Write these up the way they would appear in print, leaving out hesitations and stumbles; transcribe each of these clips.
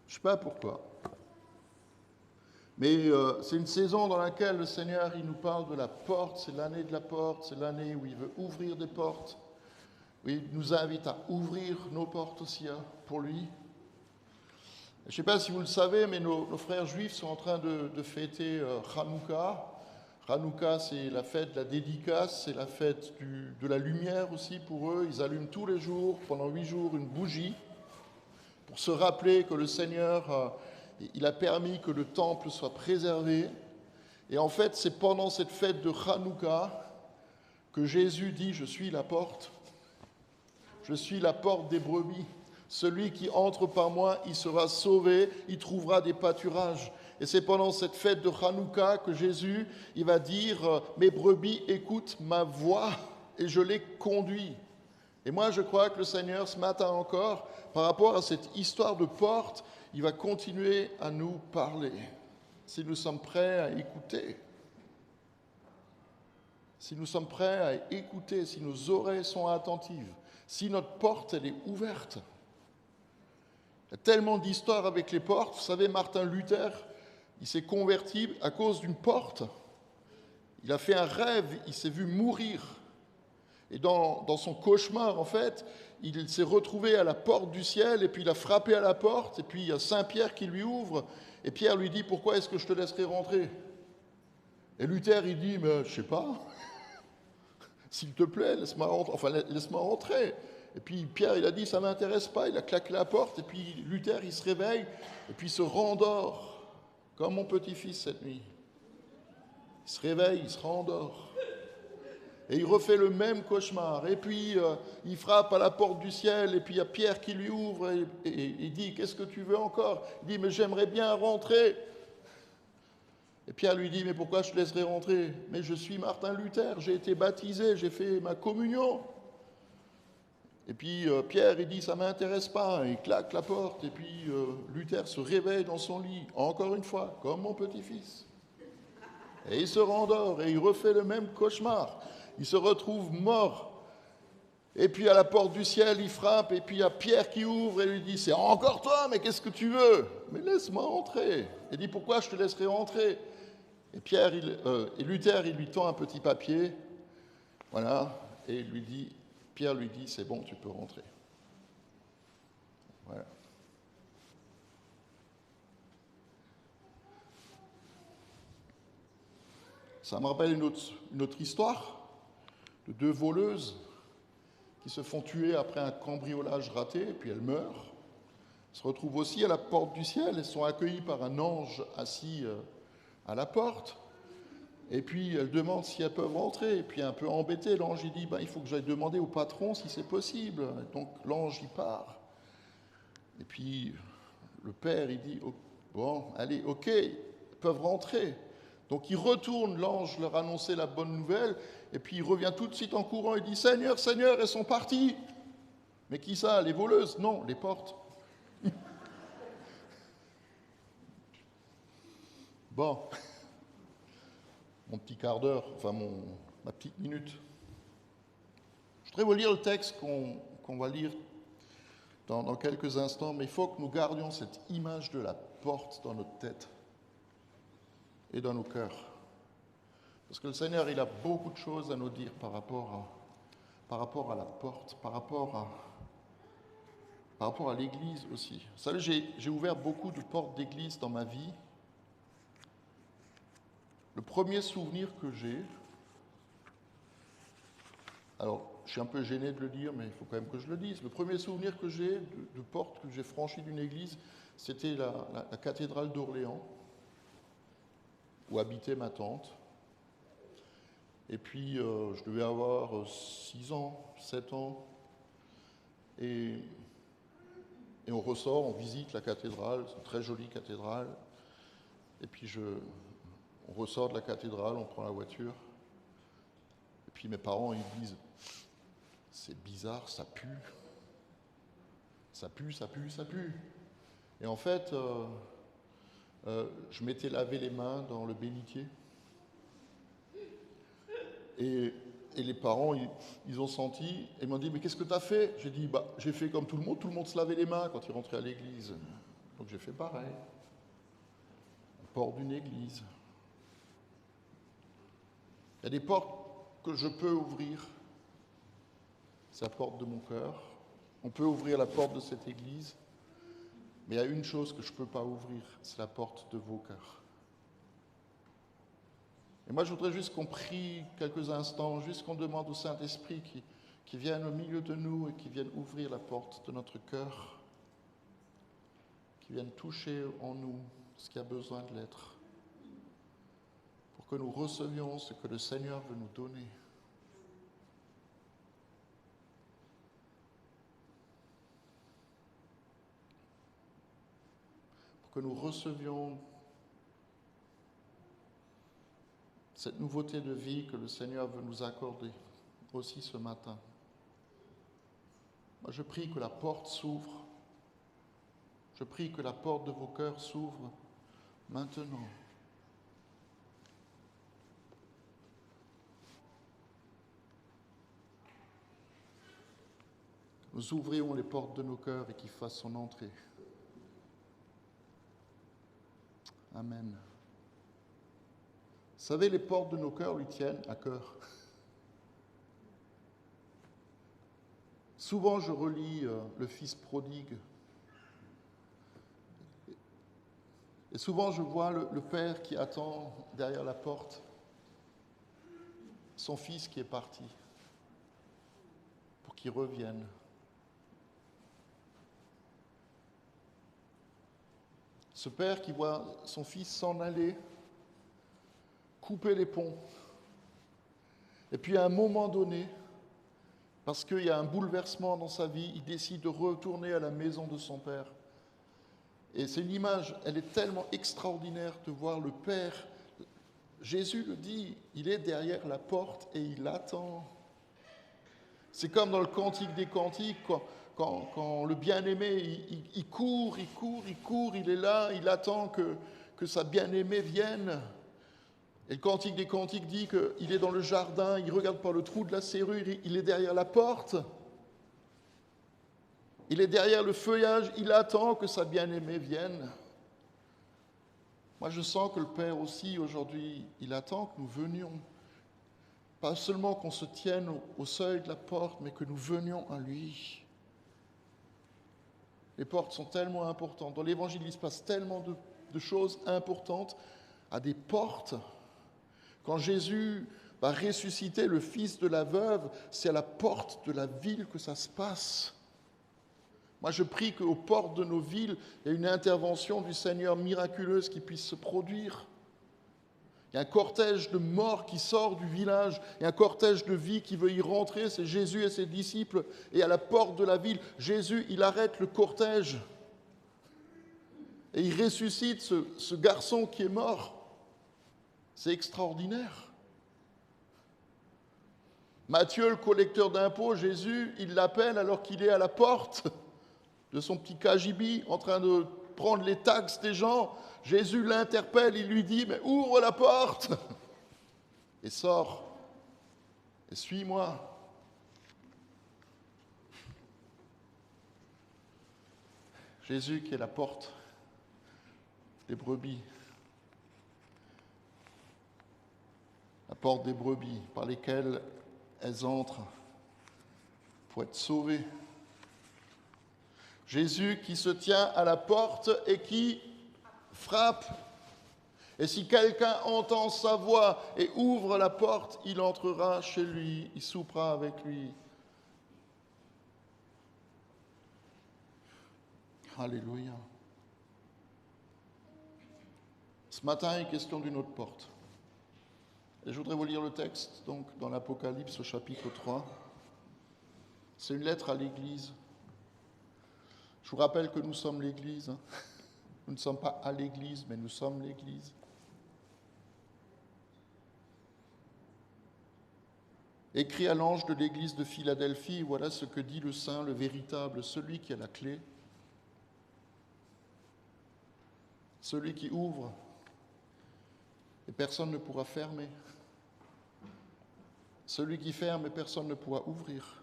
Je ne sais pas pourquoi. Mais c'est une saison dans laquelle le Seigneur il nous parle de la porte, c'est l'année de la porte, c'est l'année où il veut ouvrir des portes. Où il nous invite à ouvrir nos portes aussi pour lui. Je ne sais pas si vous le savez, mais nos frères juifs sont en train de fêter Hanouka. Hanouka, c'est la fête de la dédicace, c'est la fête de la lumière aussi pour eux. Ils allument tous les jours, pendant 8 jours, une bougie pour se rappeler que le Seigneur, il a permis que le temple soit préservé. Et en fait, c'est pendant cette fête de Hanouka que Jésus dit « Je suis la porte, je suis la porte des brebis. Celui qui entre par moi, il sera sauvé, il trouvera des pâturages. » Et c'est pendant cette fête de Hanouka que Jésus, il va dire « Mes brebis écoutent ma voix et je les conduis. » Et moi, je crois que le Seigneur, ce matin encore, par rapport à cette histoire de porte, il va continuer à nous parler, si nous sommes prêts à écouter. Si nous sommes prêts à écouter, si nos oreilles sont attentives, si notre porte, elle est ouverte. Il y a tellement d'histoires avec les portes. Vous savez, Martin Luther, il s'est converti à cause d'une porte. Il a fait un rêve, il s'est vu mourir. Et dans son cauchemar, en fait, il s'est retrouvé à la porte du ciel, et puis il a frappé à la porte, et puis il y a Saint-Pierre qui lui ouvre, et Pierre lui dit « Pourquoi est-ce que je te laisserai rentrer ?» Et Luther, il dit « Mais je sais pas, s'il te plaît, laisse-moi rentrer. » Et puis Pierre, il a dit « Ça ne m'intéresse pas », il a claqué la porte, et puis Luther, il se réveille, et puis il se rendort, comme mon petit-fils cette nuit. Il se réveille, il se rendort. Et il refait le même cauchemar. Et puis, il frappe à la porte du ciel, et puis il y a Pierre qui lui ouvre, et il dit « Qu'est-ce que tu veux encore ?» Il dit « Mais j'aimerais bien rentrer. » Et Pierre lui dit « Mais pourquoi je te laisserai rentrer ?»« Mais je suis Martin Luther, j'ai été baptisé, j'ai fait ma communion. » Et puis Pierre, il dit « Ça ne m'intéresse pas. » Il claque la porte, et puis Luther se réveille dans son lit, encore une fois, comme mon petit-fils. Et il se rendort, et il refait le même cauchemar. Il se retrouve mort. Et puis à la porte du ciel, il frappe, et puis il y a Pierre qui ouvre et lui dit « C'est encore toi, mais qu'est-ce que tu veux ?»« Mais laisse-moi entrer. » Il dit « Pourquoi je te laisserai entrer ?» Et Luther, il lui tend un petit papier, voilà, et Pierre lui dit « C'est bon, tu peux rentrer. » Voilà. Ça me rappelle une autre histoire de 2 voleuses qui se font tuer après un cambriolage raté, et puis elles meurent. Elles se retrouvent aussi à la porte du ciel, elles sont accueillies par un ange assis à la porte, et puis elles demandent si elles peuvent rentrer, et puis un peu embêté, l'ange il dit « Il faut que j'aille demander au patron si c'est possible. » Donc l'ange il part, et puis le père il dit « Bon, allez, ok, elles peuvent rentrer. » Donc il retourne, l'ange leur annoncer la bonne nouvelle, et puis il revient tout de suite en courant, il dit « Seigneur, Seigneur, elles sont parties. » Mais qui ça? Les voleuses? Non, les portes. Bon, mon petit quart d'heure, ma petite minute. Je voudrais vous lire le texte qu'on va lire dans quelques instants, mais il faut que nous gardions cette image de la porte dans notre tête et dans nos cœurs. Parce que le Seigneur, il a beaucoup de choses à nous dire par rapport à la porte, par rapport à l'église aussi. Vous savez, j'ai ouvert beaucoup de portes d'église dans ma vie. Le premier souvenir que j'ai, alors je suis un peu gêné de le dire, mais il faut quand même que je le dise. Le premier souvenir que j'ai de porte que j'ai franchie d'une église, c'était la cathédrale d'Orléans, où habitait ma tante. Et puis, je devais avoir 6 ans, 7 ans. Et on ressort, on visite la cathédrale, c'est une très jolie cathédrale. Et puis, on ressort de la cathédrale, on prend la voiture. Et puis, mes parents, ils disent « C'est bizarre, ça pue. Ça pue, ça pue, ça pue. » Et en fait, je m'étais lavé les mains dans le bénitier. Et les parents, ils ont senti, et m'ont dit « Mais qu'est-ce que tu as fait ?» J'ai dit « J'ai fait comme tout le monde se lavait les mains quand il rentrait à l'église. » Donc j'ai fait pareil. La porte d'une église. Il y a des portes que je peux ouvrir. C'est la porte de mon cœur. On peut ouvrir la porte de cette église. Mais il y a une chose que je ne peux pas ouvrir, c'est la porte de vos cœurs. Et moi, je voudrais juste qu'on prie quelques instants, juste qu'on demande au Saint-Esprit qui vienne au milieu de nous et qui vienne ouvrir la porte de notre cœur, qui vienne toucher en nous ce qui a besoin de l'être, pour que nous recevions ce que le Seigneur veut nous donner. Pour que nous recevions cette nouveauté de vie que le Seigneur veut nous accorder aussi ce matin. Moi, je prie que la porte s'ouvre. Je prie que la porte de vos cœurs s'ouvre maintenant. Nous ouvrions les portes de nos cœurs et qu'il fasse son entrée. Amen. Vous savez, les portes de nos cœurs lui tiennent à cœur. Souvent, je relis le Fils prodigue. Et souvent, je vois le Père qui attend derrière la porte son Fils qui est parti pour qu'il revienne. Ce Père qui voit son Fils s'en aller, couper les ponts. Et puis à un moment donné, parce qu'il y a un bouleversement dans sa vie, il décide de retourner à la maison de son Père. Et c'est une image, elle est tellement extraordinaire de voir le Père. Jésus le dit, il est derrière la porte et il attend. C'est comme dans le Cantique des Cantiques, quand le bien-aimé, il court, il est là, il attend que sa bien-aimée vienne. Et le Cantique des Cantiques dit qu'il est dans le jardin, il regarde par le trou de la serrure, il est derrière la porte. Il est derrière le feuillage, il attend que sa bien-aimée vienne. Moi, je sens que le Père aussi, aujourd'hui, il attend que nous venions. Pas seulement qu'on se tienne au seuil de la porte, mais que nous venions à lui. Les portes sont tellement importantes. Dans l'Évangile, il se passe tellement de choses importantes à des portes. Quand Jésus va ressusciter le fils de la veuve, c'est à la porte de la ville que ça se passe. Moi, je prie qu'aux portes de nos villes, il y ait une intervention du Seigneur miraculeuse qui puisse se produire. Il y a un cortège de morts qui sort du village, il y a un cortège de vie qui veut y rentrer, c'est Jésus et ses disciples. Et à la porte de la ville, Jésus, il arrête le cortège. Et il ressuscite ce garçon qui est mort. C'est extraordinaire. Matthieu, le collecteur d'impôts, Jésus, il l'appelle alors qu'il est à la porte de son petit cagibi, en train de prendre les taxes des gens. Jésus l'interpelle, il lui dit, mais ouvre la porte et sors et suis-moi. Jésus qui est la porte des brebis. La porte des brebis par lesquelles elles entrent pour être sauvées. Jésus qui se tient à la porte et qui frappe. Et si quelqu'un entend sa voix et ouvre la porte, il entrera chez lui, il soupera avec lui. Alléluia. Ce matin, il est question d'une autre porte. Et je voudrais vous lire le texte, donc, dans l'Apocalypse au chapitre 3. C'est une lettre à l'Église. Je vous rappelle que nous sommes l'Église. Nous ne sommes pas à l'Église, mais nous sommes l'Église. Écrit à l'ange de l'Église de Philadelphie, voilà ce que dit le Saint, le véritable, celui qui a la clé, celui qui ouvre, et personne ne pourra fermer. Celui qui ferme et personne ne pourra ouvrir.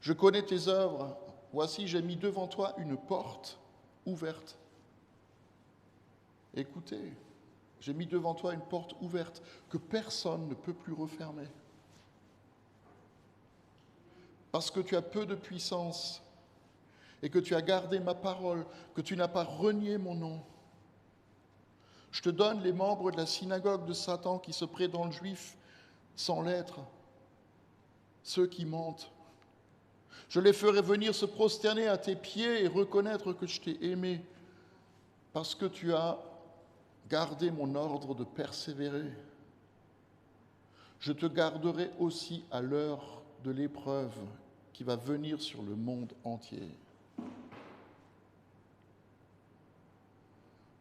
Je connais tes œuvres. Voici, j'ai mis devant toi une porte ouverte. Écoutez, j'ai mis devant toi une porte ouverte que personne ne peut plus refermer. Parce que tu as peu de puissance et que tu as gardé ma parole, que tu n'as pas renié mon nom. Je te donne les membres de la synagogue de Satan qui se prétendent juifs sans l'être, ceux qui mentent. Je les ferai venir se prosterner à tes pieds et reconnaître que je t'ai aimé parce que tu as gardé mon ordre de persévérer. Je te garderai aussi à l'heure de l'épreuve qui va venir sur le monde entier.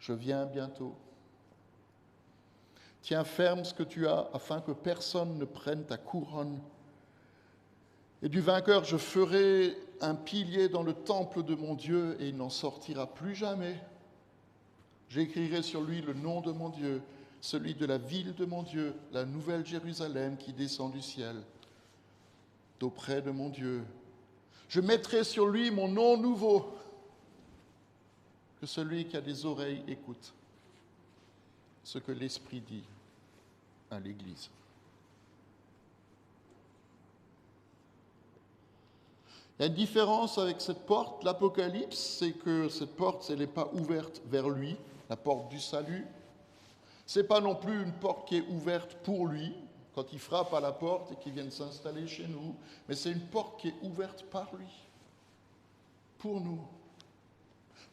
Je viens bientôt. Tiens ferme ce que tu as afin que personne ne prenne ta couronne. Et du vainqueur, je ferai un pilier dans le temple de mon Dieu et il n'en sortira plus jamais. J'écrirai sur lui le nom de mon Dieu, celui de la ville de mon Dieu, la nouvelle Jérusalem qui descend du ciel, d'auprès de mon Dieu. Je mettrai sur lui mon nom nouveau, que celui qui a des oreilles écoute ce que l'Esprit dit à l'Église. Il y a une différence avec cette porte, l'Apocalypse, c'est que cette porte, elle n'est pas ouverte vers lui, la porte du salut. Ce n'est pas non plus une porte qui est ouverte pour lui, quand il frappe à la porte et qu'il vienne s'installer chez nous, mais c'est une porte qui est ouverte par lui, pour nous,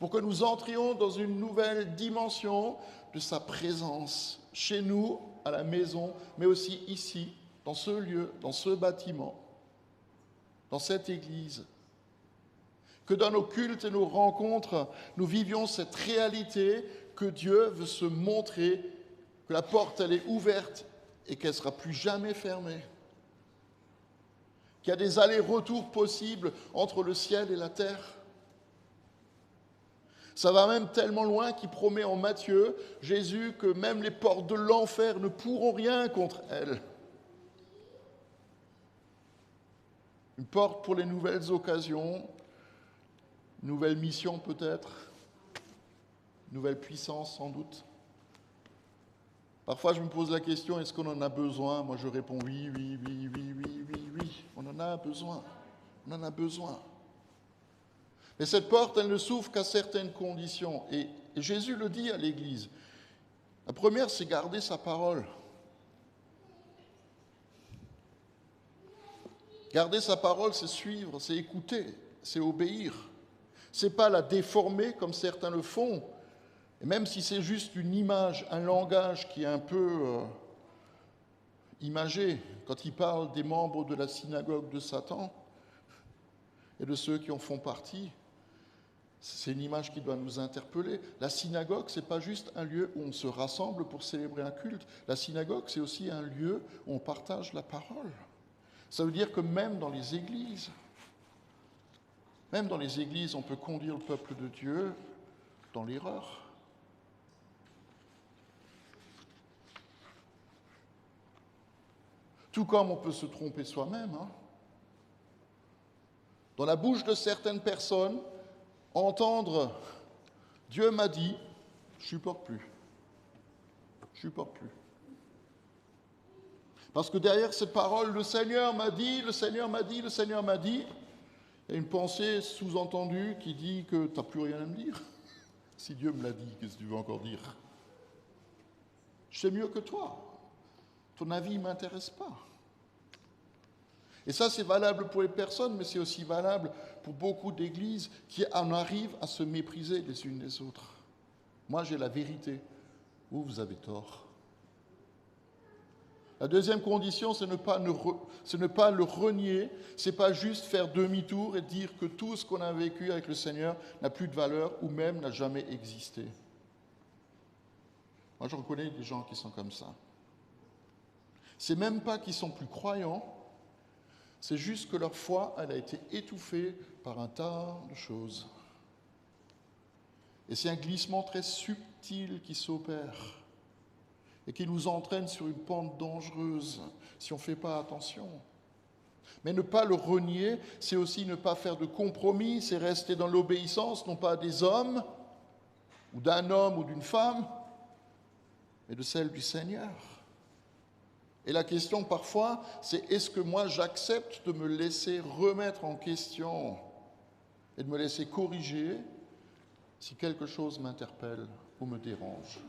pour que nous entrions dans une nouvelle dimension de sa présence, chez nous, à la maison, mais aussi ici, dans ce lieu, dans ce bâtiment, dans cette église. Que dans nos cultes et nos rencontres, nous vivions cette réalité que Dieu veut se montrer, que la porte, elle est ouverte et qu'elle ne sera plus jamais fermée. Qu'il y a des allers-retours possibles entre le ciel et la terre. Ça va même tellement loin qu'il promet en Matthieu, Jésus, que même les portes de l'enfer ne pourront rien contre elle. Une porte pour les nouvelles occasions, une nouvelle mission peut-être, une nouvelle puissance sans doute. Parfois je me pose la question, est-ce qu'on en a besoin? Moi je réponds oui, oui, oui, oui, oui, oui, oui. On en a besoin. On en a besoin. Mais cette porte, elle ne s'ouvre qu'à certaines conditions. Et Jésus le dit à l'Église. La première, c'est garder sa parole. Garder sa parole, c'est suivre, c'est écouter, c'est obéir. C'est pas la déformer comme certains le font. Et même si c'est juste une image, un langage qui est un peu imagé, quand il parle des membres de la synagogue de Satan et de ceux qui en font partie, c'est une image qui doit nous interpeller. La synagogue, ce n'est pas juste un lieu où on se rassemble pour célébrer un culte. La synagogue, c'est aussi un lieu où on partage la parole. Ça veut dire que même dans les églises, on peut conduire le peuple de Dieu dans l'erreur. Tout comme on peut se tromper soi-même. Dans la bouche de certaines personnes, entendre « Dieu m'a dit », je ne supporte plus. Je ne supporte plus. Parce que derrière cette parole, le Seigneur m'a dit, le Seigneur m'a dit, le Seigneur m'a dit, il y a une pensée sous-entendue qui dit que tu n'as plus rien à me dire. Si Dieu me l'a dit, qu'est-ce que tu veux encore dire? Je sais mieux que toi. Ton avis ne m'intéresse pas. Et ça, c'est valable pour les personnes, mais c'est aussi valable pour beaucoup d'églises qui en arrivent à se mépriser les unes les autres. Moi, j'ai la vérité. Vous avez tort. La deuxième condition, c'est ne pas le renier. Ce n'est pas juste faire demi-tour et dire que tout ce qu'on a vécu avec le Seigneur n'a plus de valeur ou même n'a jamais existé. Moi, je reconnais des gens qui sont comme ça. C'est même pas qu'ils sont plus croyants, c'est juste que leur foi, elle a été étouffée par un tas de choses. Et c'est un glissement très subtil qui s'opère et qui nous entraîne sur une pente dangereuse si on ne fait pas attention. Mais ne pas le renier, c'est aussi ne pas faire de compromis, c'est rester dans l'obéissance, non pas des hommes, ou d'un homme ou d'une femme, mais de celle du Seigneur. Et la question parfois, c'est est-ce que moi j'accepte de me laisser remettre en question et de me laisser corriger si quelque chose m'interpelle ou me dérange.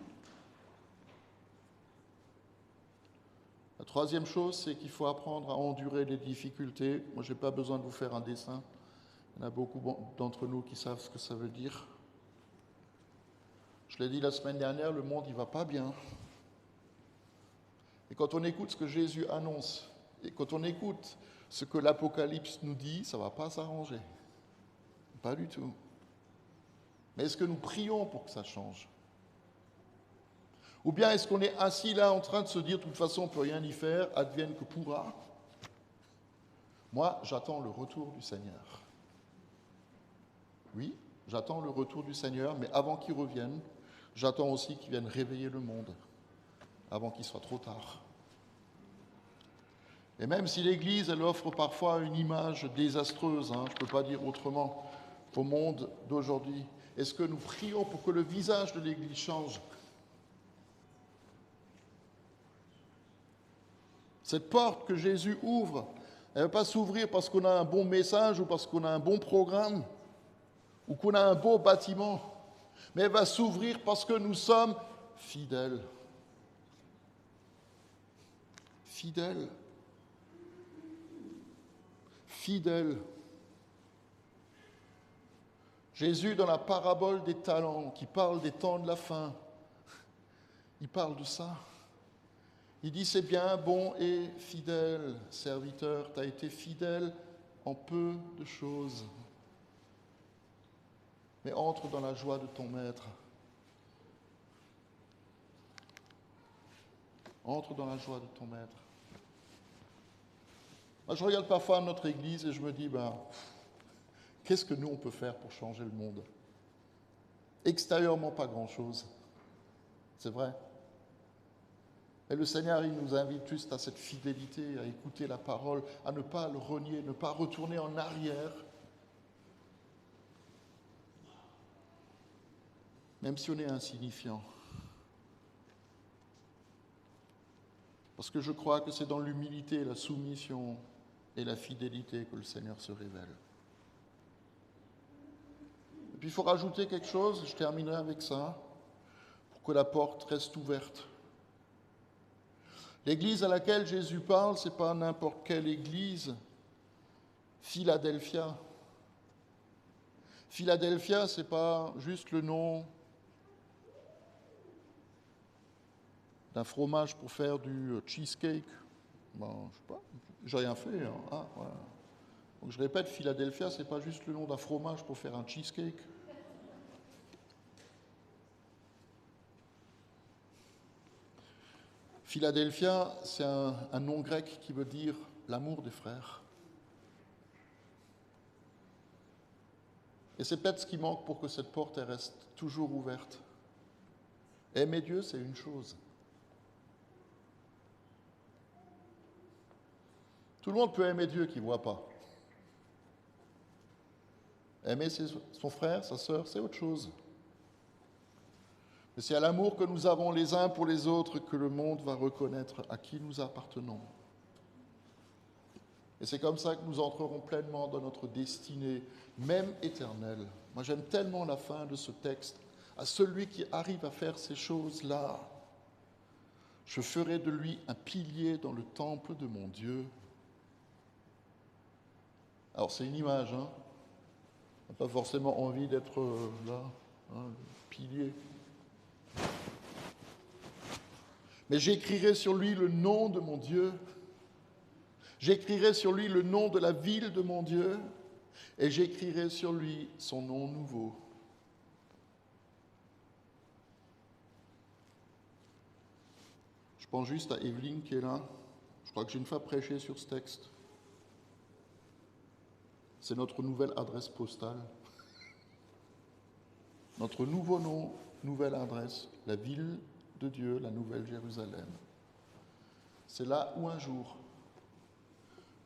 La troisième chose, c'est qu'il faut apprendre à endurer les difficultés. Moi, je n'ai pas besoin de vous faire un dessin. Il y en a beaucoup d'entre nous qui savent ce que ça veut dire. Je l'ai dit la semaine dernière, le monde, il ne va pas bien. Et quand on écoute ce que Jésus annonce, et quand on écoute ce que l'Apocalypse nous dit, ça ne va pas s'arranger. Pas du tout. Mais est-ce que nous prions pour que ça change? Ou bien est-ce qu'on est assis là en train de se dire, de toute façon, on ne peut rien y faire, advienne que pourra? Moi, j'attends le retour du Seigneur. Oui, j'attends le retour du Seigneur, mais avant qu'il revienne, j'attends aussi qu'il vienne réveiller le monde, avant qu'il soit trop tard. Et même si l'Église, elle offre parfois une image désastreuse, je ne peux pas dire autrement, au monde d'aujourd'hui, est-ce que nous prions pour que le visage de l'Église change? Cette porte que Jésus ouvre, elle ne va pas s'ouvrir parce qu'on a un bon message ou parce qu'on a un bon programme ou qu'on a un beau bâtiment, mais elle va s'ouvrir parce que nous sommes fidèles. Fidèles. Fidèles. Jésus, dans la parabole des talents, qui parle des temps de la fin, il parle de ça. Il dit, c'est bien, bon et fidèle serviteur, tu as été fidèle en peu de choses. Mais entre dans la joie de ton maître. Entre dans la joie de ton maître. Moi, je regarde parfois notre Église et je me dis, qu'est-ce que nous, on peut faire pour changer le monde? Extérieurement, pas grand-chose. C'est vrai. Et le Seigneur, il nous invite juste à cette fidélité, à écouter la parole, à ne pas le renier, ne pas retourner en arrière. Même si on est insignifiant. Parce que je crois que c'est dans l'humilité, la soumission et la fidélité que le Seigneur se révèle. Et puis il faut rajouter quelque chose, je terminerai avec ça, pour que la porte reste ouverte. L'église à laquelle Jésus parle, ce n'est pas n'importe quelle église. Philadelphia. Philadelphia, ce n'est pas juste le nom d'un fromage pour faire du cheesecake. Je ne sais pas, j'ai rien fait. Voilà. Donc je répète, Philadelphia, ce n'est pas juste le nom d'un fromage pour faire un cheesecake. Philadelphia, c'est un nom grec qui veut dire l'amour des frères. Et c'est peut-être ce qui manque pour que cette porte elle reste toujours ouverte. Aimer Dieu, c'est une chose. Tout le monde peut aimer Dieu qui ne voit pas. Aimer son frère, sa sœur, c'est autre chose. Mais c'est à l'amour que nous avons les uns pour les autres que le monde va reconnaître à qui nous appartenons. Et c'est comme ça que nous entrerons pleinement dans notre destinée, même éternelle. Moi, j'aime tellement la fin de ce texte. À celui qui arrive à faire ces choses-là, je ferai de lui un pilier dans le temple de mon Dieu. Alors, c'est une image, On n'a pas forcément envie d'être là, pilier. Mais j'écrirai sur lui le nom de mon Dieu. J'écrirai sur lui le nom de la ville de mon Dieu. Et j'écrirai sur lui son nom nouveau. Je pense juste à Evelyne qui est là. Je crois que j'ai une fois prêché sur ce texte. C'est notre nouvelle adresse postale. Notre nouveau nom, nouvelle adresse, la ville de Dieu, la Nouvelle Jérusalem. C'est là où un jour,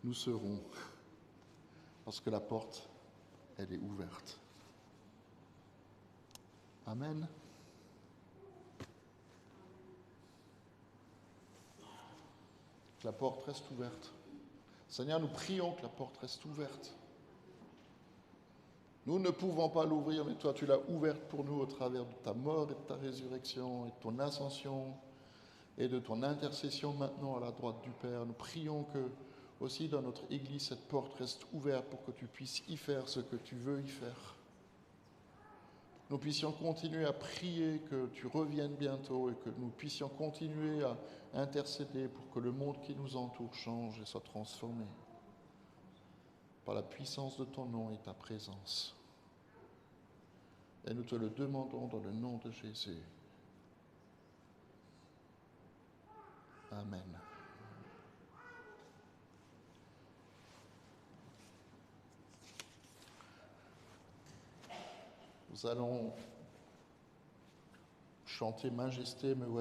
nous serons, parce que la porte, elle est ouverte. Amen. Que la porte reste ouverte. Seigneur, nous prions que la porte reste ouverte. Nous ne pouvons pas l'ouvrir, mais toi, tu l'as ouverte pour nous au travers de ta mort et de ta résurrection et de ton ascension et de ton intercession maintenant à la droite du Père. Nous prions que, aussi dans notre Église, cette porte reste ouverte pour que tu puisses y faire ce que tu veux y faire. Nous puissions continuer à prier que tu reviennes bientôt et que nous puissions continuer à intercéder pour que le monde qui nous entoure change et soit transformé par la puissance de ton nom et ta présence. Et nous te le demandons dans le nom de Jésus. Amen. Nous allons chanter Majesté, me